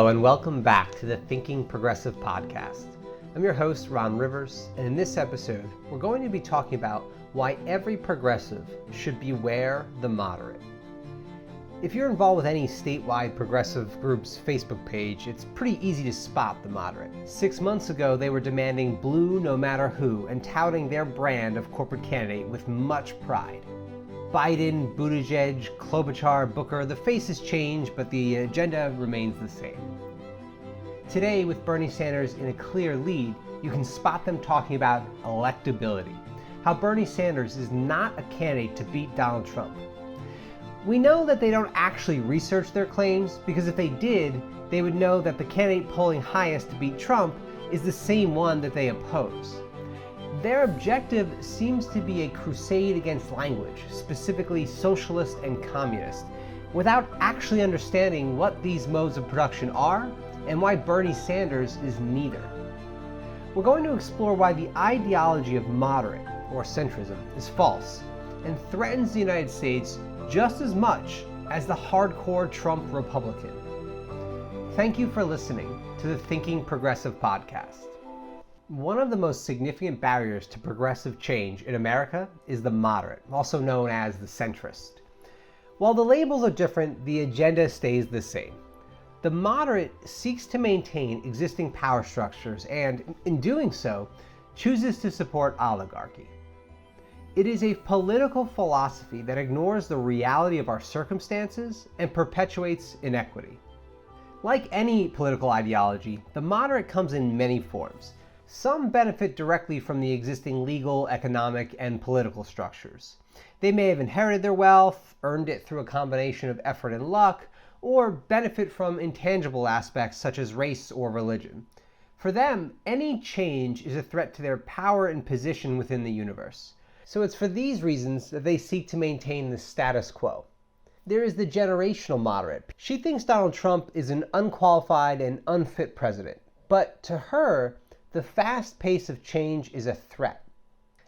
Hello and welcome back to the Thinking Progressive podcast. I'm your host, Ron Rivers, and in this episode, we're going to be talking about why every progressive should beware the moderate. If you're involved with any statewide progressive group's Facebook page, it's pretty easy to spot the moderate. 6 months ago, they were demanding blue no matter who and touting their brand of corporate candidate with much pride. Biden, Buttigieg, Klobuchar, Booker, the faces change, but the agenda remains the same. Today, with Bernie Sanders in a clear lead, you can spot them talking about electability, how Bernie Sanders is not a candidate to beat Donald Trump. We know that they don't actually research their claims, because if they did, they would know that the candidate polling highest to beat Trump is the same one that they oppose. Their objective seems to be a crusade against language, specifically socialist and communist, without actually understanding what these modes of production are and why Bernie Sanders is neither. We're going to explore why the ideology of moderate, or centrism, is false and threatens the United States just as much as the hardcore Trump Republican. Thank you for listening to the Thinking Progressive podcast. One of the most significant barriers to progressive change in America is the moderate, also known as the centrist. While the labels are different, the agenda stays the same. The moderate seeks to maintain existing power structures and, in doing so, chooses to support oligarchy. It is a political philosophy that ignores the reality of our circumstances and perpetuates inequity. Like any political ideology, the moderate comes in many forms. Some benefit directly from the existing legal, economic, and political structures. They may have inherited their wealth, earned it through a combination of effort and luck, or benefit from intangible aspects such as race or religion. For them, any change is a threat to their power and position within the universe. So it's for these reasons that they seek to maintain the status quo. There is the generational moderate. She thinks Donald Trump is an unqualified and unfit president, but to her, the fast pace of change is a threat.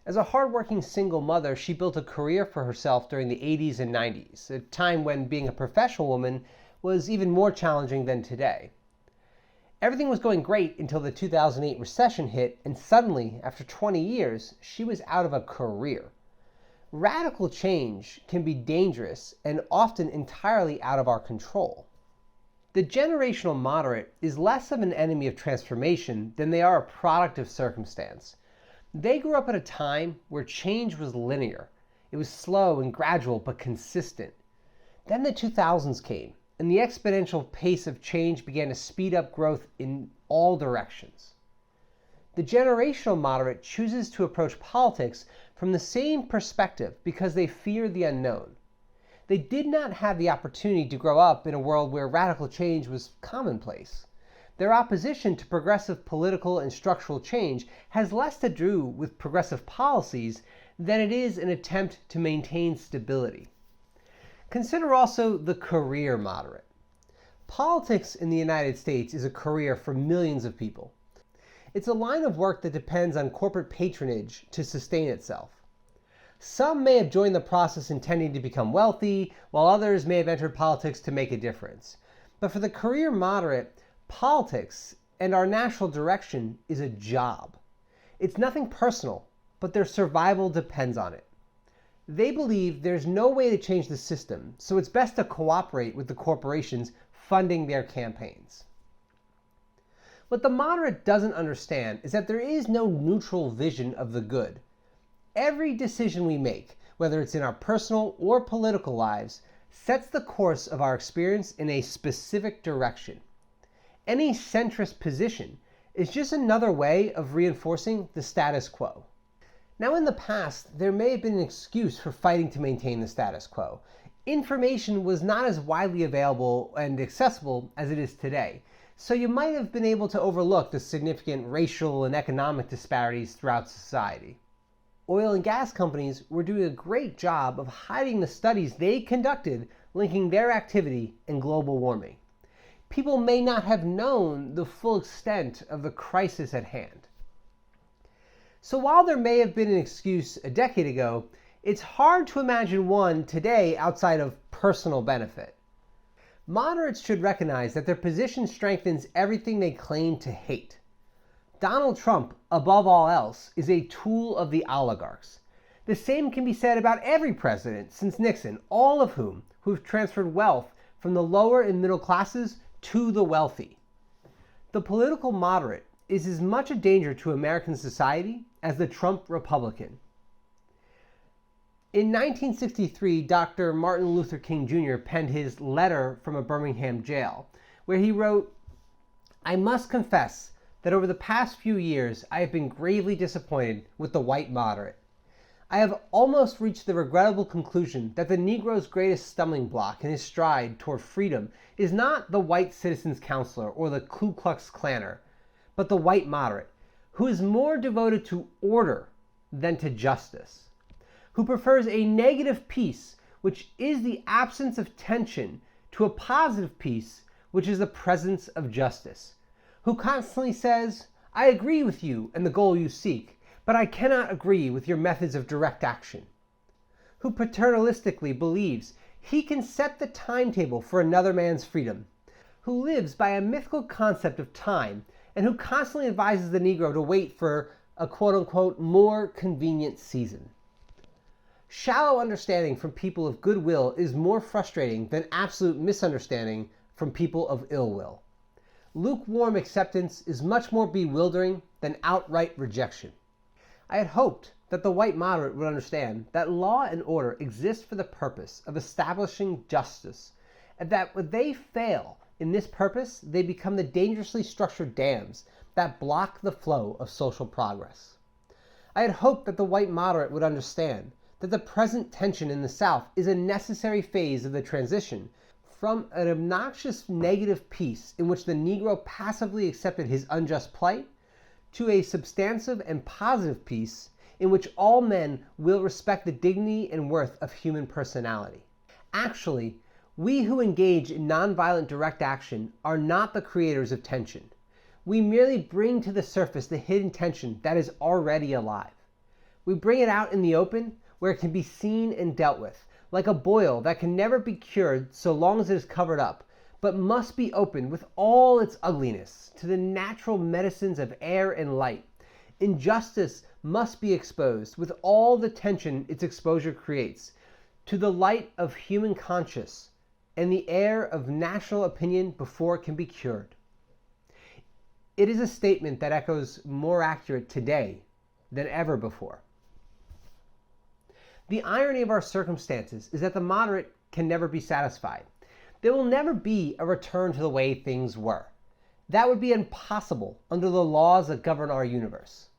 As a hardworking single mother, she built a career for herself during the 80s and 90s, a time when being a professional woman was even more challenging than today. Everything was going great until the 2008 recession hit, and suddenly, after 20 years, she was out of a career. Radical change can be dangerous and often entirely out of our control. The generational moderate is less of an enemy of transformation than they are a product of circumstance. They grew up at a time where change was linear. It was slow and gradual but consistent. Then the 2000s came, and the exponential pace of change began to speed up growth in all directions. The generational moderate chooses to approach politics from the same perspective because they fear the unknown. They did not have the opportunity to grow up in a world where radical change was commonplace. Their opposition to progressive political and structural change has less to do with progressive policies than it is an attempt to maintain stability. Consider also the career moderate. Politics in the United States is a career for millions of people. It's a line of work that depends on corporate patronage to sustain itself. Some may have joined the process intending to become wealthy, while others may have entered politics to make a difference. But for the career moderate, politics and our national direction is a job. It's nothing personal, but their survival depends on it. They believe there's no way to change the system, so it's best to cooperate with the corporations funding their campaigns. What the moderate doesn't understand is that there is no neutral vision of the good. Every decision we make, whether it's in our personal or political lives, sets the course of our experience in a specific direction. Any centrist position is just another way of reinforcing the status quo. Now, in the past, there may have been an excuse for fighting to maintain the status quo. Information was not as widely available and accessible as it is today, so you might have been able to overlook the significant racial and economic disparities throughout society. Oil and gas companies were doing a great job of hiding the studies they conducted linking their activity and global warming. People may not have known the full extent of the crisis at hand. So while there may have been an excuse a decade ago, it's hard to imagine one today outside of personal benefit. Moderates should recognize that their position strengthens everything they claim to hate. Donald Trump, above all else, is a tool of the oligarchs. The same can be said about every president since Nixon, all of whom have transferred wealth from the lower and middle classes to the wealthy. The political moderate is as much a danger to American society as the Trump Republican. In 1963, Dr. Martin Luther King Jr. penned his Letter from a Birmingham Jail, where he wrote, "I must confess that over the past few years I have been gravely disappointed with the white moderate. I have almost reached the regrettable conclusion that the Negro's greatest stumbling block in his stride toward freedom is not the white citizen's counselor or the Ku Klux Klanner, but the white moderate, who is more devoted to order than to justice, who prefers a negative peace, which is the absence of tension, to a positive peace, which is the presence of justice, who constantly says, 'I agree with you and the goal you seek, but I cannot agree with your methods of direct action,' who paternalistically believes he can set the timetable for another man's freedom, who lives by a mythical concept of time, and who constantly advises the Negro to wait for a quote-unquote more convenient season. Shallow understanding from people of goodwill is more frustrating than absolute misunderstanding from people of ill will. Lukewarm acceptance is much more bewildering than outright rejection. I had hoped that the white moderate would understand that law and order exist for the purpose of establishing justice, and that when they fail in this purpose, they become the dangerously structured dams that block the flow of social progress. I had hoped that the white moderate would understand that the present tension in the South is a necessary phase of the transition from an obnoxious negative peace in which the Negro passively accepted his unjust plight to a substantive and positive peace in which all men will respect the dignity and worth of human personality. Actually, we who engage in nonviolent direct action are not the creators of tension. We merely bring to the surface the hidden tension that is already alive. We bring it out in the open where it can be seen and dealt with, like a boil that can never be cured so long as it is covered up, but must be opened with all its ugliness to the natural medicines of air and light. Injustice must be exposed with all the tension its exposure creates, to the light of human conscience and the air of national opinion before it can be cured. It is a statement that echoes more accurate today than ever before. The irony of our circumstances is that the moderate can never be satisfied. There will never be a return to the way things were. That would be impossible under the laws that govern our universe.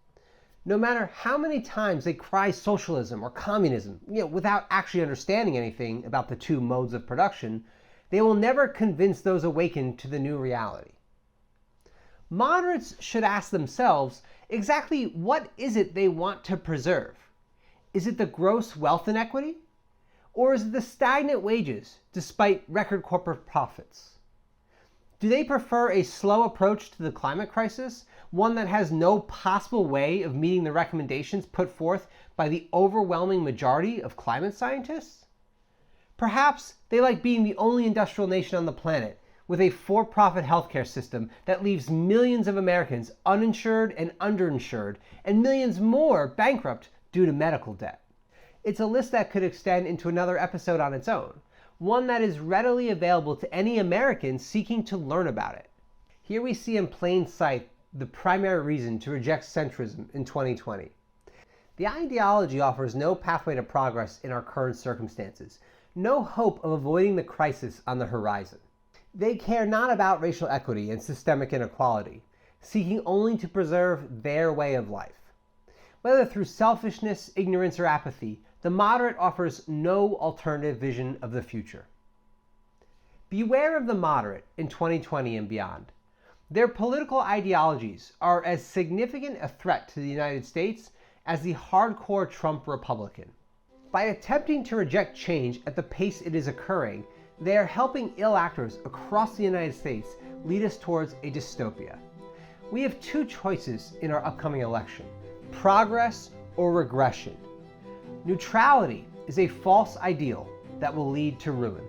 No matter how many times they cry socialism or communism, without actually understanding anything about the two modes of production, they will never convince those awakened to the new reality. Moderates should ask themselves exactly what is it they want to preserve. Is it the gross wealth inequity? Or is it the stagnant wages despite record corporate profits? Do they prefer a slow approach to the climate crisis, one that has no possible way of meeting the recommendations put forth by the overwhelming majority of climate scientists? Perhaps they like being the only industrial nation on the planet with a for-profit healthcare system that leaves millions of Americans uninsured and underinsured, and millions more bankrupt due to medical debt. It's a list that could extend into another episode on its own, one that is readily available to any American seeking to learn about it. Here we see in plain sight the primary reason to reject centrism in 2020. The ideology offers no pathway to progress in our current circumstances, no hope of avoiding the crisis on the horizon. They care not about racial equity and systemic inequality, seeking only to preserve their way of life. Whether through selfishness, ignorance, or apathy, the moderate offers no alternative vision of the future. Beware of the moderate in 2020 and beyond. Their political ideologies are as significant a threat to the United States as the hardcore Trump Republican. By attempting to reject change at the pace it is occurring, they are helping ill actors across the United States lead us towards a dystopia. We have two choices in our upcoming election: progress or regression. Neutrality is a false ideal that will lead to ruin.